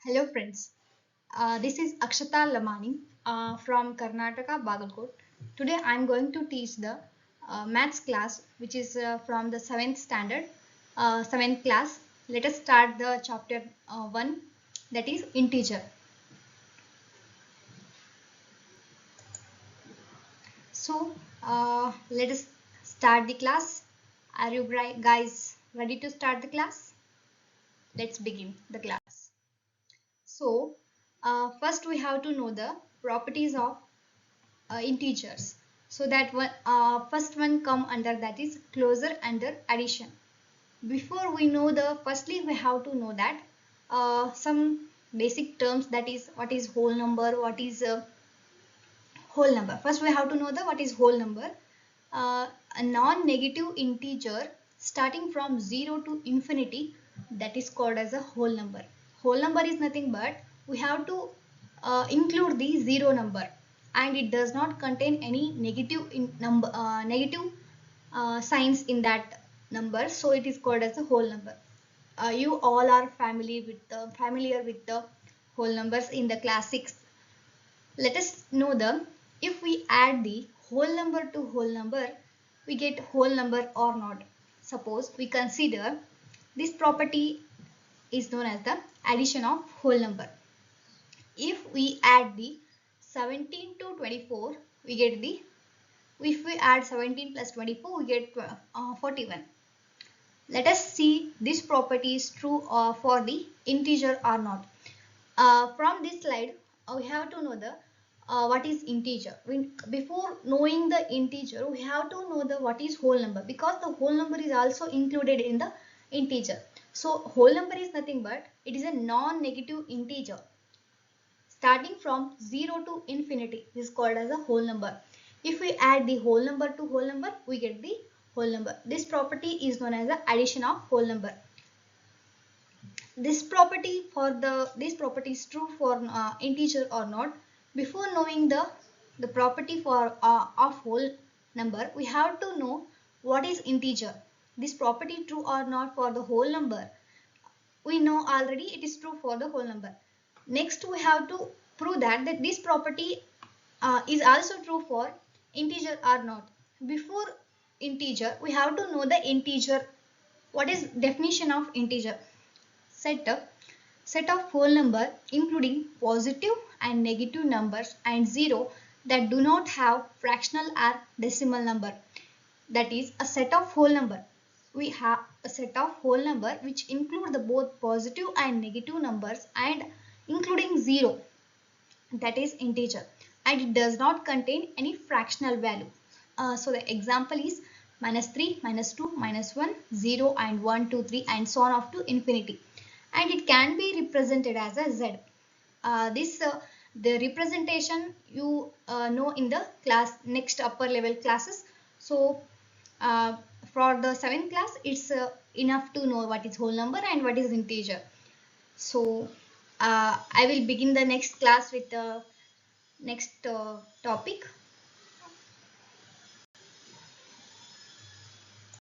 Hello friends, this is Akshata Lamani from Karnataka, Bagalkot. Today I am going to teach the maths class which is from the 7th standard, 7th class. Let us start the chapter 1, that is integer. So let us start the class. Are you guys ready to start the class? Let's begin the class. So first we have to know the properties of integers, so that one first one come under, that is closure under addition. Before we know the firstly we have to know that some basic terms, that is what is whole number, what is whole number. First we have to know the what is whole number. A non-negative integer starting from 0 to infinity, that is called as a whole number. Whole number is nothing but we have to include the zero number, and it does not contain any negative signs in that number, so it is called as a whole number. You all are familiar with the whole numbers in the class 6. Let us know the, if we add the whole number to whole number, we get whole number or not. Suppose we consider this property is known as the addition of whole number. If we add the 17 to 24, we get the, if we add 17 plus 24, we get 41. Let us see this property is true for the integer or not. From this slide, we have to know the what is integer. Before knowing the integer, we have to know the what is whole number, because the whole number is also included in the integer. So whole number is nothing but it is a non-negative integer starting from 0 to infinity. This is called as a whole number. If we add the whole number to whole number, we get the whole number. This property is known as the addition of whole number. This property is true for integer or not. Before knowing the property for of whole number, we have to know what is integer. This property true or not for the whole number, we know already it is true for the whole number. Next we have to prove that this property is also true for integer or not. Before integer, we have to know the integer. What is definition of integer? Set of whole number including positive and negative numbers and zero that do not have fractional or decimal number. That is a set of whole number. We have a set of whole number which include the both positive and negative numbers and including zero, that is integer, and it does not contain any fractional value. So the example is minus 3, minus 2, minus 1, 0 and 1, 2, 3 and so on up to infinity, and it can be represented as a z. The representation you know in the class next upper level classes. So for the 7th class, it's enough to know what is whole number and what is integer. So I will begin the next class with the next topic.